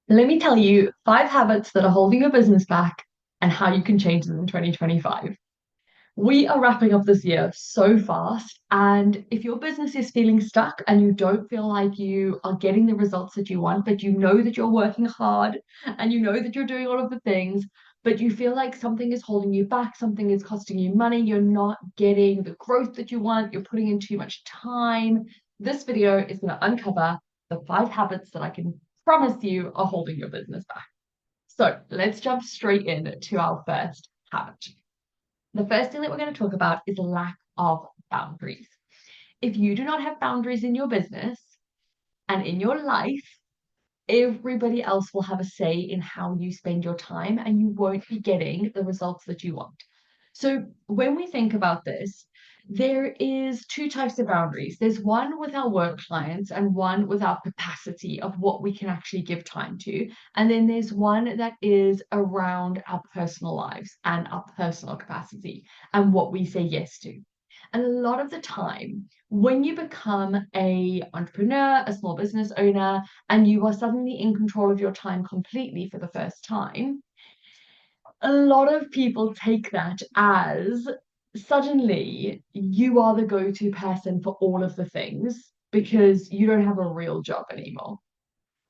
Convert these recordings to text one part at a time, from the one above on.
Let me tell you 5 habits that are holding your business back and how you can change them in 2025. We are wrapping up this year so fast. And if your business is feeling stuck and you don't feel like you are getting the results that you want, but you know that you're working hard and you know that you're doing all of the things, but you feel like something is holding you back, something is costing you money, you're not getting the growth that you want, you're putting in too much time, this video is going to uncover the 5 habits that I can promise you are holding your business back. So let's jump straight in to our first habit. The first thing that we're going to talk about is lack of boundaries. If you do not have boundaries in your business and in your life, everybody else will have a say in how you spend your time and you won't be getting the results that you want. So when we think about this, there is two types of boundaries. There's one with our work clients and one with our capacity of what we can actually give time to. And then there's one that is around our personal lives and our personal capacity and what we say yes to. And a lot of the time, when you become a entrepreneur, a small business owner, and you are suddenly in control of your time completely for the first time, a lot of people take that as suddenly you are the go-to person for all of the things because you don't have a real job anymore.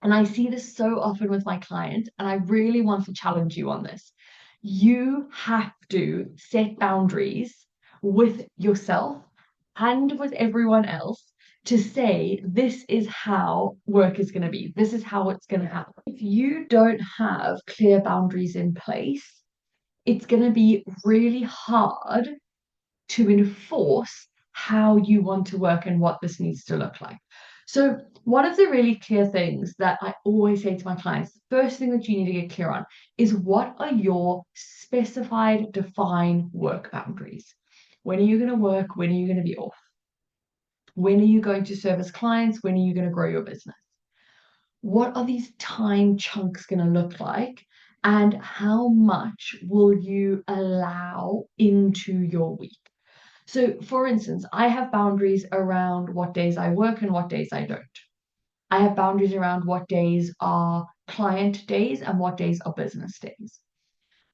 And I see this so often with my clients, and I really want to challenge you on this. You have to set boundaries with yourself and with everyone else to say, this is how work is going to be, this is how it's going to happen. If you don't have clear boundaries in place, it's going to be really hard to enforce how you want to work and what this needs to look like. So, one of the really clear things that I always say to my clients, the first thing that you need to get clear on is what are your specified, defined work boundaries? When are you going to work? When are you going to be off? When are you going to service clients? When are you going to grow your business? What are these time chunks going to look like? And how much will you allow into your week? So, for instance, I have boundaries around what days I work and what days I don't. I have boundaries around what days are client days and what days are business days.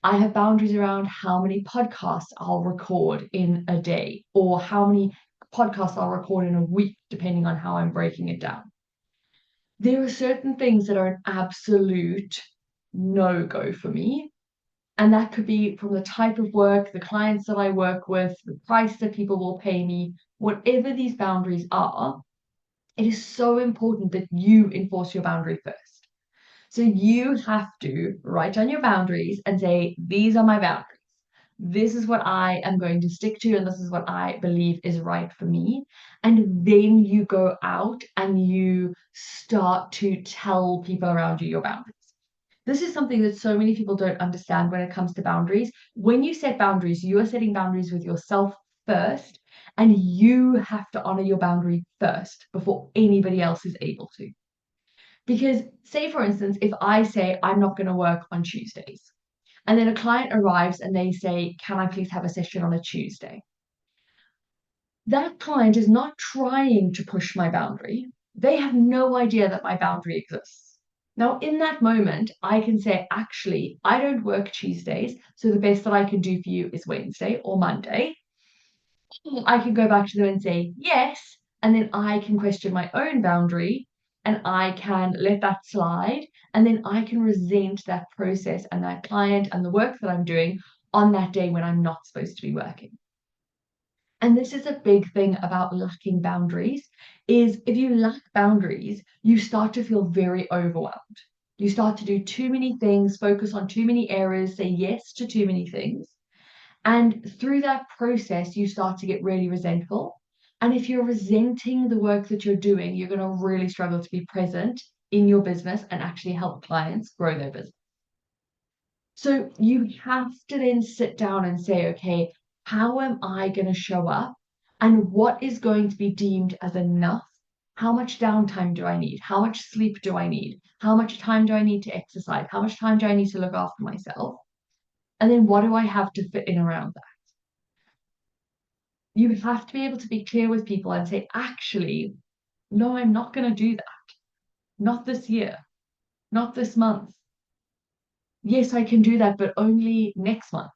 I have boundaries around how many podcasts I'll record in a day or how many podcasts I'll record in a week, depending on how I'm breaking it down. There are certain things that are an absolute no go for me. And that could be from the type of work, the clients that I work with, the price that people will pay me, whatever these boundaries are, it is so important that you enforce your boundary first. So you have to write down your boundaries and say, these are my boundaries. This is what I am going to stick to, and this is what I believe is right for me. And then you go out and you start to tell people around you your boundaries. This is something that so many people don't understand when it comes to boundaries. When you set boundaries, you are setting boundaries with yourself first, and you have to honor your boundary first before anybody else is able to. Because, say, for instance, if I say I'm not going to work on Tuesdays, and then a client arrives and they say, can I please have a session on a Tuesday? That client is not trying to push my boundary. They have no idea that my boundary exists. Now, in that moment, I can say, actually, I don't work Tuesdays, so the best that I can do for you is Wednesday or Monday. I can go back to them and say, yes, and then I can question my own boundary and I can let that slide, and then I can resent that process and that client and the work that I'm doing on that day when I'm not supposed to be working. And this is a big thing about lacking boundaries is if you lack boundaries, you start to feel very overwhelmed. You start to do too many things, focus on too many areas, say yes to too many things. And through that process, you start to get really resentful. And if you're resenting the work that you're doing, you're going to really struggle to be present in your business and actually help clients grow their business. So you have to then sit down and say, okay, how am I going to show up? And what is going to be deemed as enough? How much downtime do I need? How much sleep do I need? How much time do I need to exercise? How much time do I need to look after myself? And then what do I have to fit in around that? You have to be able to be clear with people and say, actually, no, I'm not going to do that. Not this year. not this month. Yes, I can do that, but only next month.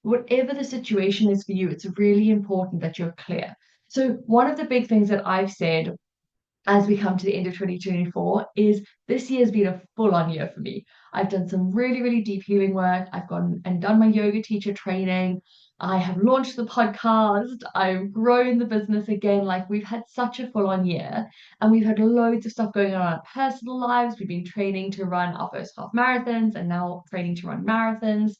Whatever the situation is for you, it's really important that you're clear. So, one of the big things that I've said as we come to the end of 2024 is this year's been a full-on year for me. I've done some really, really deep healing work. I've gone and done my yoga teacher training. I have launched the podcast. I've grown the business again. Like we've had such a full-on year and we've had loads of stuff going on in our personal lives. We've been training to run our first half marathons and now training to run marathons.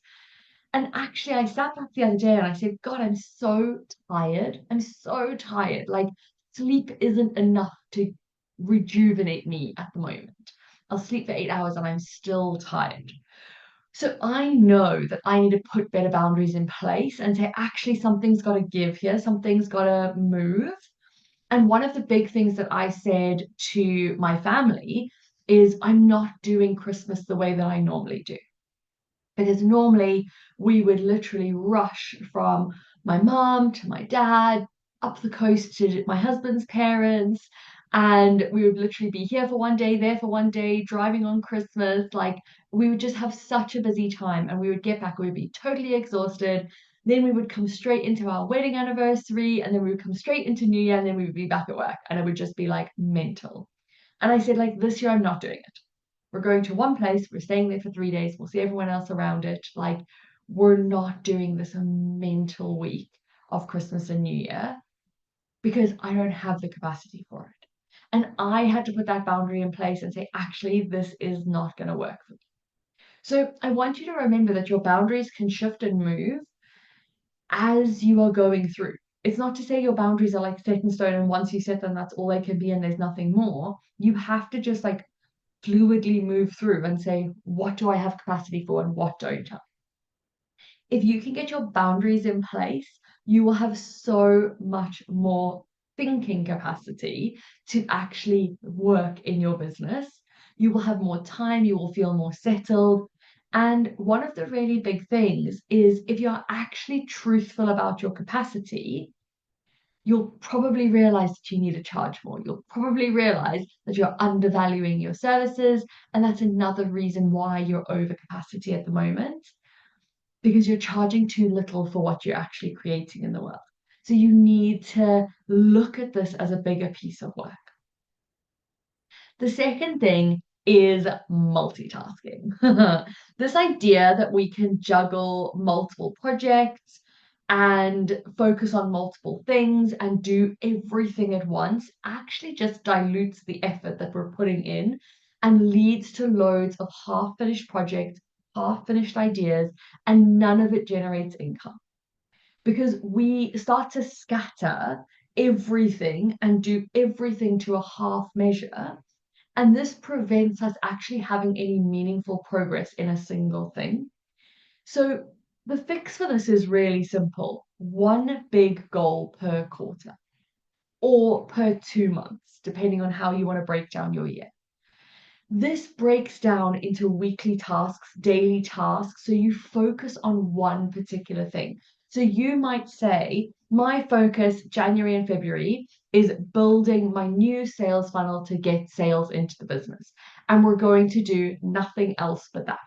And actually, I sat back the other day and I said, God, I'm so tired. I'm so tired. Like, sleep isn't enough to rejuvenate me at the moment. I'll sleep for 8 hours and I'm still tired. So I know that I need to put better boundaries in place and say, actually, something's got to give here, something's got to move. And one of the big things that I said to my family is, I'm not doing Christmas the way that I normally do because normally we would literally rush from my mom to my dad up the coast to my husband's parents, and we would literally be here for one day, there for one day, driving on Christmas. Like we would just have such a busy time, and we would get back, we would be totally exhausted. Then we would come straight into our wedding anniversary, and then we would come straight into New Year, and then we would be back at work, and it would just be like mental. And I said, like, this year I'm not doing it. We're going to one place, we're staying there for 3 days, we'll see everyone else around it. Like, we're not doing this mental week of Christmas and New Year because I don't have the capacity for it. And I had to put that boundary in place and say, actually, this is not going to work for me. So I want you to remember that your boundaries can shift and move as you are going through. It's not to say your boundaries are like set in stone and once you set them, that's all they can be and there's nothing more. You have to just like fluidly move through and say, what do I have capacity for and what don't I? If you can get your boundaries in place, you will have so much more thinking capacity to actually work in your business. You will have more time, you will feel more settled. And one of the really big things is if you're actually truthful about your capacity, you'll probably realize that you need to charge more. You'll probably realize that you're undervaluing your services. And that's another reason why you're over capacity at the moment, because you're charging too little for what you're actually creating in the world. So you need to look at this as a bigger piece of work. The second thing is multitasking. This idea that we can juggle multiple projects and focus on multiple things and do everything at once actually just dilutes the effort that we're putting in and leads to loads of half-finished projects, half-finished ideas, and none of it generates income because we start to scatter everything and do everything to a half measure. And this prevents us actually having any meaningful progress in a single thing. So the fix for this is really simple. One big goal per quarter or per 2 months, depending on how you want to break down your year. This breaks down into weekly tasks, daily tasks, so you focus on one particular thing. So you might say, my focus January and February is building my new sales funnel to get sales into the business. And we're going to do nothing else but that.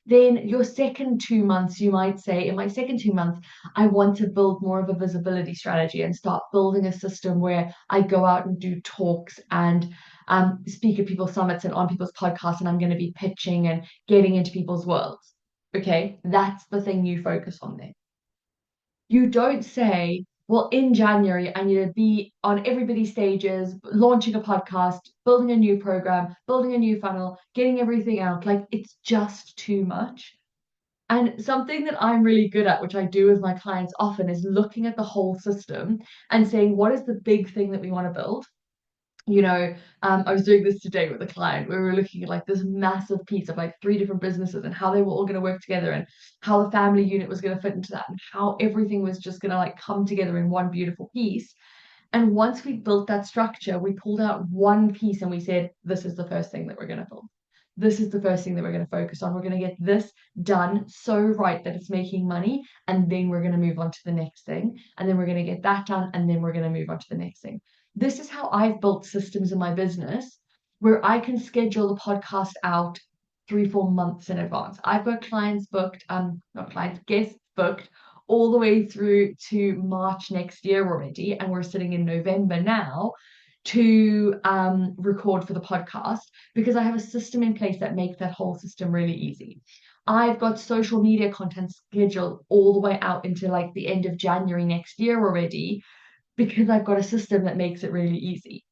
Then your second 2 months, you might say, in my second 2 months, I want to build more of a visibility strategy and start building a system where I go out and do talks and speak at people's summits and on people's podcasts, and I'm going to be pitching and getting into people's worlds. Okay, that's the thing you focus on there. You don't say, well, in January, I need to be on everybody's stages, launching a podcast, building a new program, building a new funnel, getting everything out. Like it's just too much. And something that I'm really good at, which I do with my clients often, is looking at the whole system and saying, what is the big thing that we want to build? I was doing this today with a client where we were looking at like this massive piece of like 3 different businesses and how they were all going to work together and how the family unit was going to fit into that and how everything was just going to like come together in one beautiful piece. And once we built that structure, we pulled out one piece and we said, this is the first thing that we're going to build. This is the first thing that we're going to focus on. We're going to get this done so right that it's making money. And then we're going to move on to the next thing. And then we're going to get that done. And then we're going to move on to the next thing. This is how I've built systems in my business where I can schedule the podcast out 3, 4 months in advance. I've got clients booked, not clients, guests booked all the way through to March next year already, and we're sitting in November now to record for the podcast because I have a system in place that makes that whole system really easy. I've got social media content scheduled all the way out into like the end of January next year already because I've got a system that makes it really easy.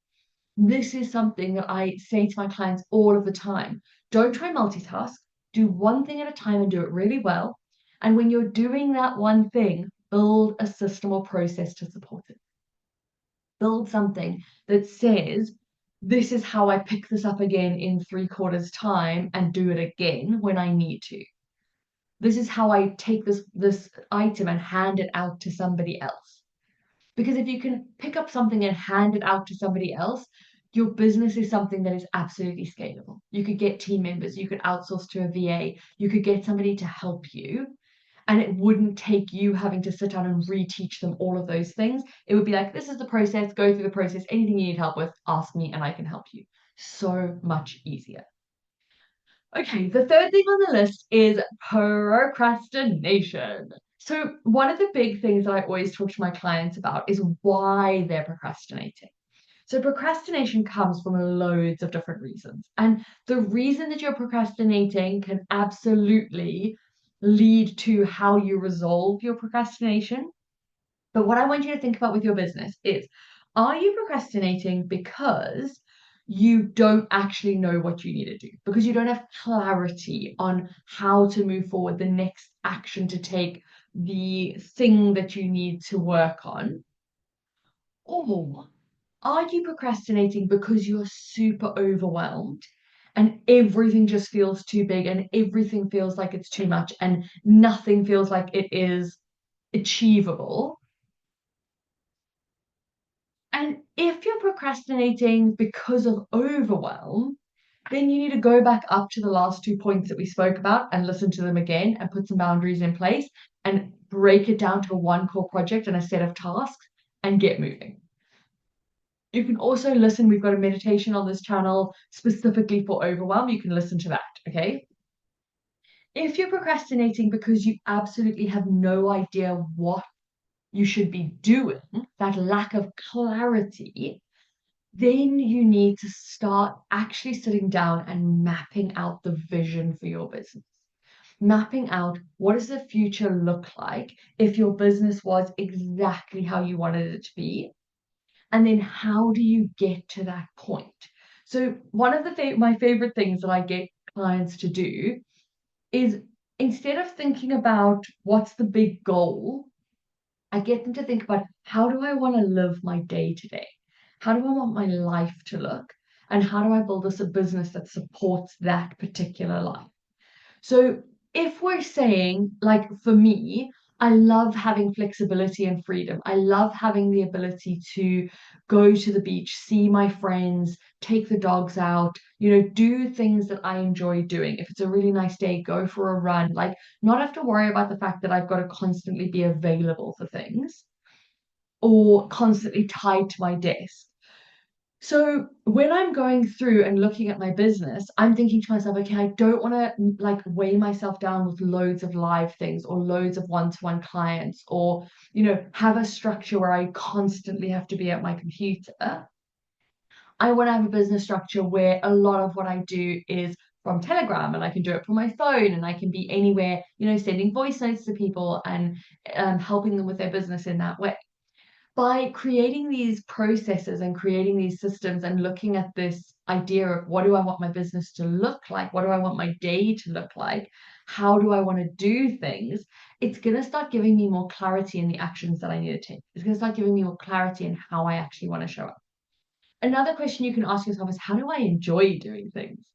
This is something that I say to my clients all of the time. Don't try multitask. Do one thing at a time and do it really well. And when you're doing that one thing, build a system or process to support it. Build something that says, this is how I pick this up again in 3/4 time and do it again when I need to. This is how I take this item and hand it out to somebody else. Because if you can pick up something and hand it out to somebody else, your business is something that is absolutely scalable. You could get team members, you could outsource to a VA, you could get somebody to help you, and it wouldn't take you having to sit down and reteach them all of those things. It would be like, this is the process, go through the process. Anything you need help with, ask me and I can help you. So much easier. Okay, the third thing on the list is procrastination. So, one of the big things that I always talk to my clients about is why they're procrastinating. So, procrastination comes from loads of different reasons. And the reason that you're procrastinating can absolutely lead to how you resolve your procrastination. But what I want you to think about with your business is, are you procrastinating because you don't actually know what you need to do? Because you don't have clarity on how to move forward, the next action to take, the thing that you need to work on? Or are you procrastinating because you're super overwhelmed and everything just feels too big and everything feels like it's too much and nothing feels like it is achievable? And if you're procrastinating because of overwhelm, then you need to go back up to the last 2 points that we spoke about and listen to them again and put some boundaries in place and break it down to one core project and a set of tasks and get moving. You can also listen. We've got a meditation on this channel specifically for overwhelm. You can listen to that, okay? If you're procrastinating because you absolutely have no idea what you should be doing, that lack of clarity, then you need to start actually sitting down and mapping out the vision for your business. Mapping out, what does the future look like if your business was exactly how you wanted it to be? And then how do you get to that point? So one of my favorite things that I get clients to do is, instead of thinking about what's the big goal, I get them to think about, how do I want to live my day today? How do I want my life to look? And how do I build a business that supports that particular life? So if we're saying, like for me, I love having flexibility and freedom. I love having the ability to go to the beach, see my friends, take the dogs out, do things that I enjoy doing. If it's a really nice day, go for a run, like not have to worry about the fact that I've got to constantly be available for things or constantly tied to my desk. So when I'm going through and looking at my business, I'm thinking to myself, okay, I don't want to like weigh myself down with loads of live things or loads of one-to-one clients or, have a structure where I constantly have to be at my computer. I want to have a business structure where a lot of what I do is from Telegram and I can do it from my phone and I can be anywhere, sending voice notes to people and helping them with their business in that way. By creating these processes and creating these systems and looking at this idea of, what do I want my business to look like? What do I want my day to look like? How do I want to do things? It's going to start giving me more clarity in the actions that I need to take. It's going to start giving me more clarity in how I actually want to show up. Another question you can ask yourself is, how do I enjoy doing things?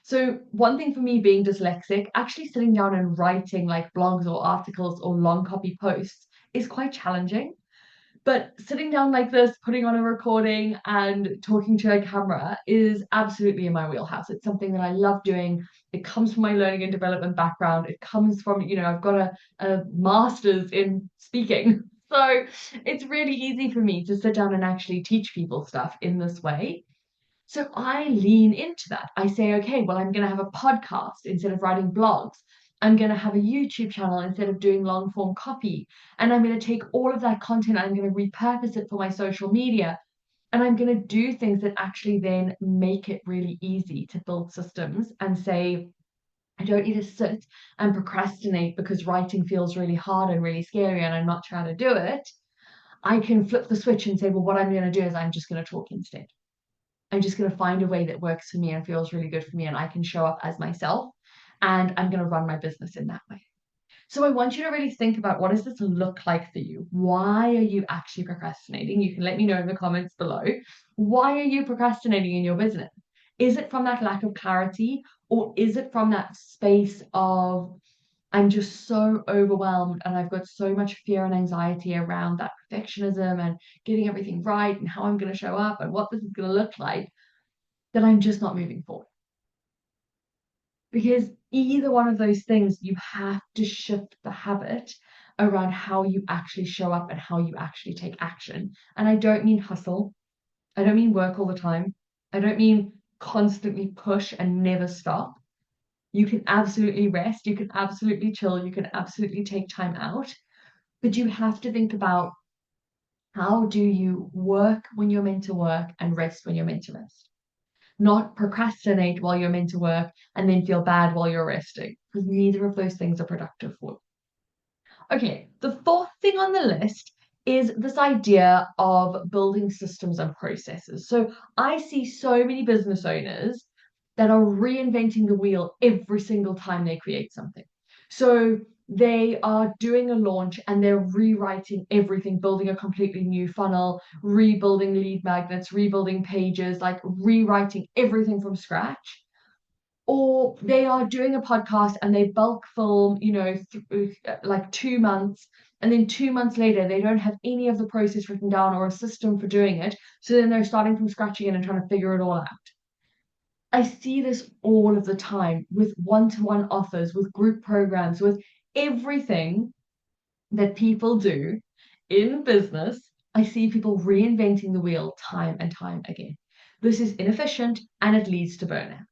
So one thing for me, being dyslexic, actually sitting down and writing like blogs or articles or long copy posts is quite challenging. But sitting down like this, putting on a recording and talking to a camera is absolutely in my wheelhouse. It's something that I love doing. It comes from my learning and development background. It comes from, I've got a master's in speaking. So it's really easy for me to sit down and actually teach people stuff in this way. So I lean into that. I say, okay, well, I'm going to have a podcast instead of writing blogs. I'm going to have a YouTube channel instead of doing long form copy. And I'm going to take all of that content and I'm going to repurpose it for my social media. And I'm going to do things that actually then make it really easy to build systems and say, I don't need to sit and procrastinate because writing feels really hard and really scary and I'm not trying to do it. I can flip the switch and say, well, what I'm going to do is I'm just going to talk instead. I'm just going to find a way that works for me and feels really good for me, and I can show up as myself, and I'm going to run my business in that way. So I want you to really think about, what does this look like for you? Why are you actually procrastinating? You can let me know in the comments below. Why are you procrastinating in your business? Is it from that lack of clarity, or is it from that space of, I'm just so overwhelmed and I've got so much fear and anxiety around that perfectionism and getting everything right and how I'm going to show up and what this is going to look like, that I'm just not moving forward? Because either one of those things, you have to shift the habit around how you actually show up and how you actually take action. And I don't mean hustle. I don't mean work all the time. I don't mean constantly push and never stop. You can absolutely rest. You can absolutely chill. You can absolutely take time out. But you have to think about, how do you work when you're meant to work and rest when you're meant to rest? Not procrastinate while you're meant to work and then feel bad while you're resting, because neither of those things are productive for you. Okay, the fourth thing on the list is this idea of building systems and processes. So I see so many business owners that are reinventing the wheel every single time they create something. So they are doing a launch and they're rewriting everything, building a completely new funnel, rebuilding lead magnets, rebuilding pages, like rewriting everything from scratch. Or they are doing a podcast and they bulk film, like 2 months, and then 2 months later they don't have any of the process written down or a system for doing it. So then they're starting from scratch again and trying to figure it all out. I see this all of the time with one-to-one offers, with group programs, with everything that people do in business. I see people reinventing the wheel time and time again. This is inefficient and it leads to burnout.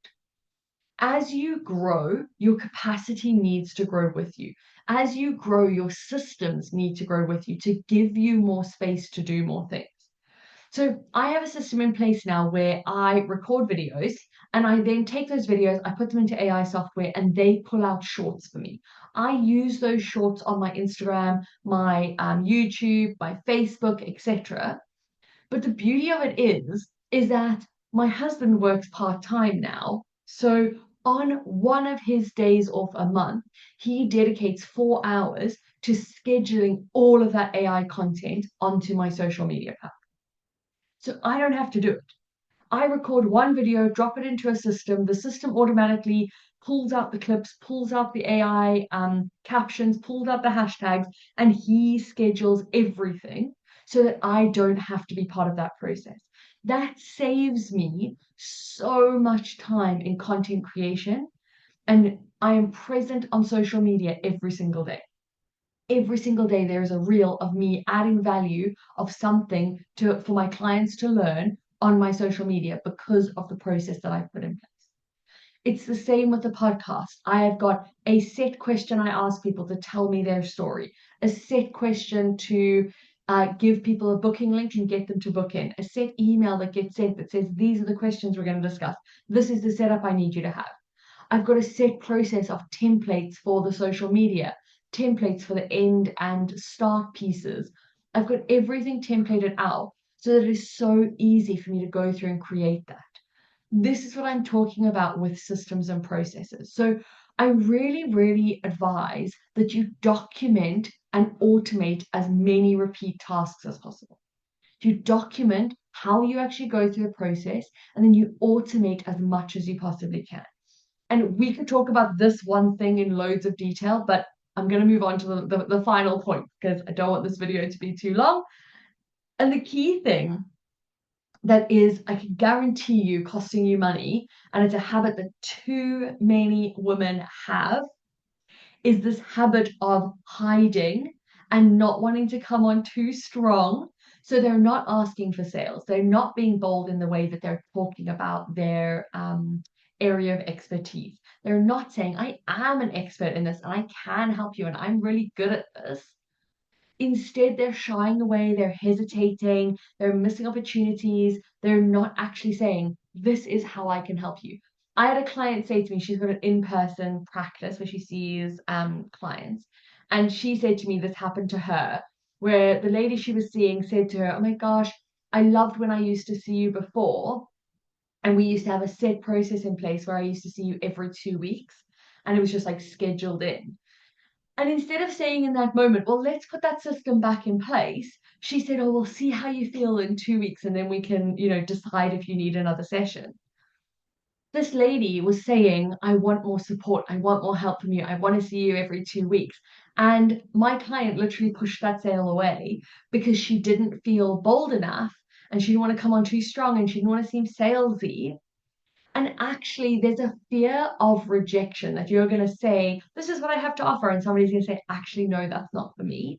As you grow, your capacity needs to grow with you. As you grow, your systems need to grow with you to give you more space to do more things. So I have a system in place now where I record videos and I then take those videos, I put them into AI software, and they pull out shorts for me. I use those shorts on my Instagram, my YouTube, my Facebook, etc. But the beauty of it is that my husband works part-time now. So on one of his days off a month, he dedicates 4 hours to scheduling all of that AI content onto my social media platform. So I don't have to do it. I record one video, drop it into a system. The system automatically pulls out the clips, pulls out the AI captions, pulls out the hashtags, and he schedules everything so that I don't have to be part of that process. That saves me so much time in content creation, and I am present on social media every single day. Every single day there is a reel of me adding value of something for my clients to learn on my social media because of the process that I've put in place. It's the same with the podcast. I have got a set question I ask people to tell me their story, a set question to give people a booking link and get them to book in, a set email that gets sent that says, these are the questions we're going to discuss. This is the setup I need you to have. I've got a set process of templates for the social media, templates for the end and start pieces. I've got everything templated out so that it is so easy for me to go through and create that. This is what I'm talking about with systems and processes. So I really, really advise that you document and automate as many repeat tasks as possible. You document how you actually go through the process, and then you automate as much as you possibly can. And we could talk about this one thing in loads of detail, but I'm going to move on to the final point because I don't want this video to be too long. And the key thing that is, I can guarantee you, costing you money, and it's a habit that too many women have, is this habit of hiding and not wanting to come on too strong So they're not asking for sales. They're not being bold in the way that they're talking about their area of expertise. They're not saying, I am an expert in this and I can help you and I'm really good at this. Instead, they're shying away, they're hesitating, they're missing opportunities, they're not actually saying, this is how I can help you. I had a client say to me, she's got an in-person practice where she sees clients, and she said to me this happened to her, where the lady she was seeing said to her, oh my gosh, I loved when I used to see you before, and we used to have a set process in place where I used to see you every 2 weeks, and it was just like scheduled in. And instead of saying in that moment, well, let's put that system back in place, she said, oh, we'll see how you feel in 2 weeks and then we can, decide if you need another session. This lady was saying, I want more support. I want more help from you. I want to see you every 2 weeks. And my client literally pushed that sale away because she didn't feel bold enough and she didn't want to come on too strong and she didn't want to seem salesy. And actually, there's a fear of rejection that you're going to say, this is what I have to offer. And somebody's going to say, actually, no, that's not for me.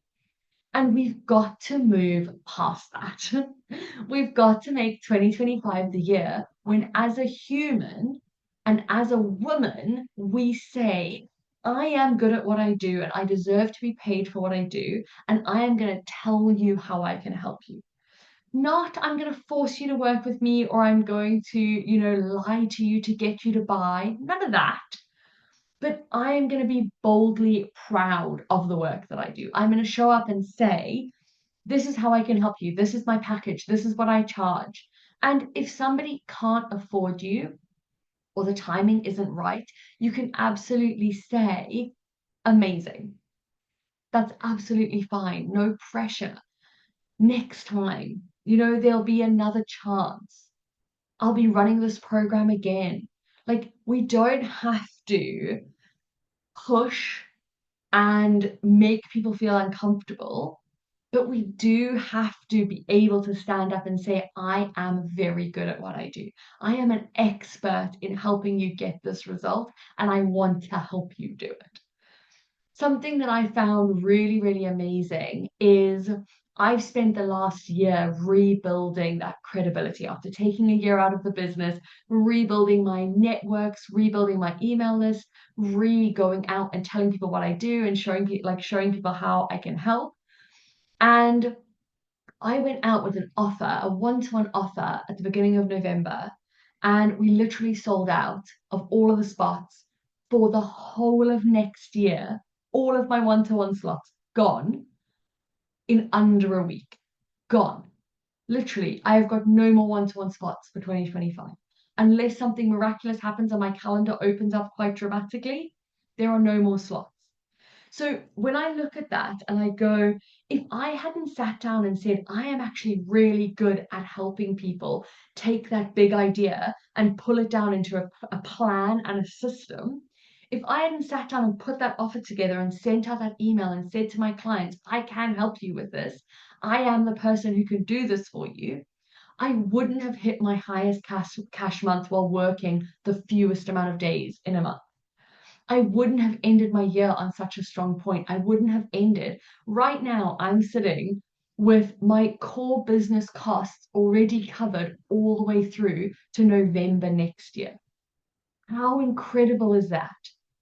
And we've got to move past that. We've got to make 2025 the year when, as a human and as a woman, we say, I am good at what I do and I deserve to be paid for what I do. And I am going to tell you how I can help you. Not, I'm going to force you to work with me or I'm going to, lie to you to get you to buy. None of that. But I am going to be boldly proud of the work that I do. I'm going to show up and say, this is how I can help you. This is my package. This is what I charge. And if somebody can't afford you or the timing isn't right, you can absolutely say, amazing. That's absolutely fine. No pressure. Next time, there'll be another chance. I'll be running this program again. Like, we don't have to push and make people feel uncomfortable, but we do have to be able to stand up and say, I am very good at what I do. I am an expert in helping you get this result, and I want to help you do it. Something that I found really, really amazing is I've spent the last year rebuilding that credibility after taking a year out of the business, rebuilding my networks, rebuilding my email list, going out and telling people what I do and showing people how I can help. And I went out with an offer, a one-to-one offer at the beginning of November, and we literally sold out of all of the spots for the whole of next year. All of my one-to-one slots gone in under a week. Gone. Literally, I have got no more one-to-one spots for 2025. Unless something miraculous happens and my calendar opens up quite dramatically, there are no more slots. So when I look at that and I go, if I hadn't sat down and said, I am actually really good at helping people take that big idea and pull it down into a plan and a system, if I hadn't sat down and put that offer together and sent out that email and said to my clients, I can help you with this, I am the person who can do this for you, I wouldn't have hit my highest cash month while working the fewest amount of days in a month. I wouldn't have ended my year on such a strong point. I wouldn't have ended. Right now, I'm sitting with my core business costs already covered all the way through to November next year. How incredible is that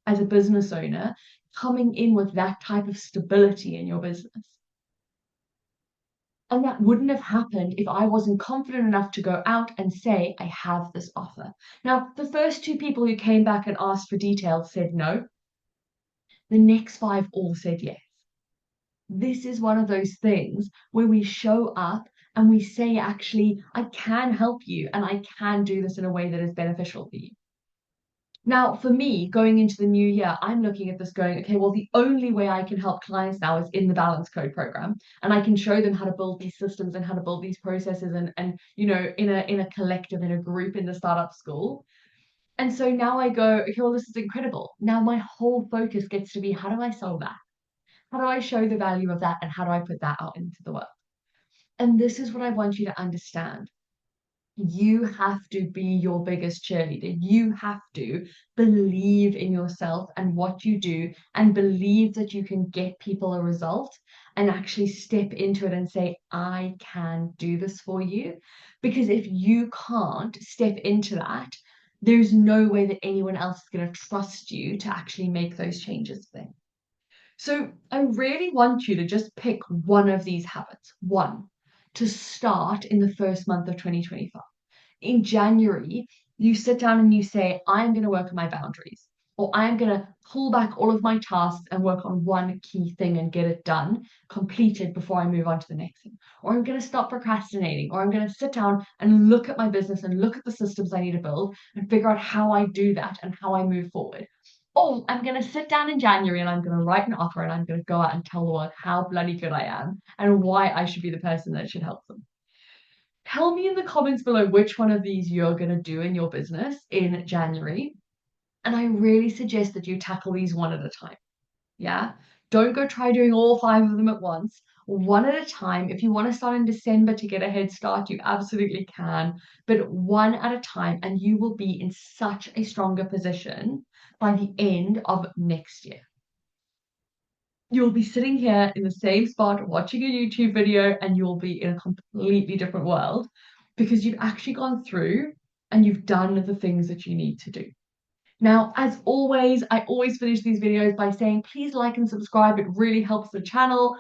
as a business owner, coming in with that type of stability in your business? And that wouldn't have happened if I wasn't confident enough to go out and say, I have this offer. Now, the first two people who came back and asked for details said no. The next five all said yes. This is one of those things where we show up and we say, actually, I can help you and I can do this in a way that is beneficial for you. Now, for me, going into the new year, I'm looking at this going, okay, well, the only way I can help clients now is in the Balance Code program. And I can show them how to build these systems and how to build these processes and in a collective, in a group in the startup school. And so now I go, okay, well, this is incredible. Now my whole focus gets to be, how do I sell that? How do I show the value of that? And how do I put that out into the world? And this is what I want you to understand. You have to be your biggest cheerleader. You have to believe in yourself and what you do and believe that you can get people a result and actually step into it and say, I can do this for you. Because if you can't step into that, there's no way that anyone else is going to trust you to actually make those changes for them. So I really want you to just pick one of these habits, one, to start in the first month of 2025. In January, you sit down and you say, I'm going to work on my boundaries, or I'm going to pull back all of my tasks and work on one key thing and get it done, completed before I move on to the next thing. Or I'm going to stop procrastinating, or I'm going to sit down and look at my business and look at the systems I need to build and figure out how I do that and how I move forward. Oh, I'm going to sit down in January and I'm going to write an offer and I'm going to go out and tell the world how bloody good I am and why I should be the person that should help them. Tell me in the comments below which one of these you're going to do in your business in January. And I really suggest that you tackle these one at a time. Yeah. Don't go try doing all five of them at once. One at a time. If you want to start in December to get a head start, you absolutely can. But one at a time, and you will be in such a stronger position by the end of next year. You'll be sitting here in the same spot watching a YouTube video and you'll be in a completely different world because you've actually gone through and you've done the things that you need to do. Now, as always, I always finish these videos by saying, please like and subscribe. It really helps the channel.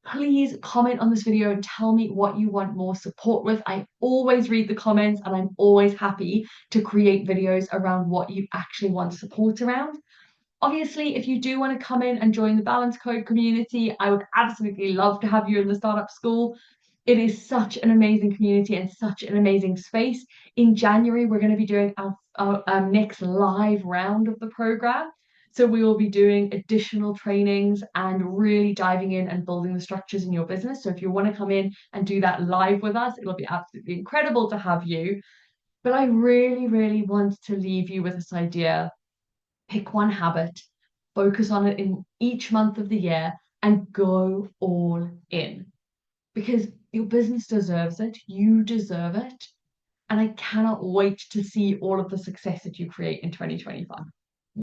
Please comment on this video and tell me what you want more support with. I always read the comments and I'm always happy to create videos around what you actually want support around. Obviously, if you do want to come in and join the Balance Code community, I would absolutely love to have you in the startup school. It is such an amazing community and such an amazing space. In January, we're going to be doing our next live round of the program. So we will be doing additional trainings and really diving in and building the structures in your business. So if you want to come in and do that live with us, it'll be absolutely incredible to have you. But I really, really want to leave you with this idea. Pick one habit, focus on it in each month of the year, and go all in. Because your business deserves it, you deserve it, and I cannot wait to see all of the success that you create in 2025.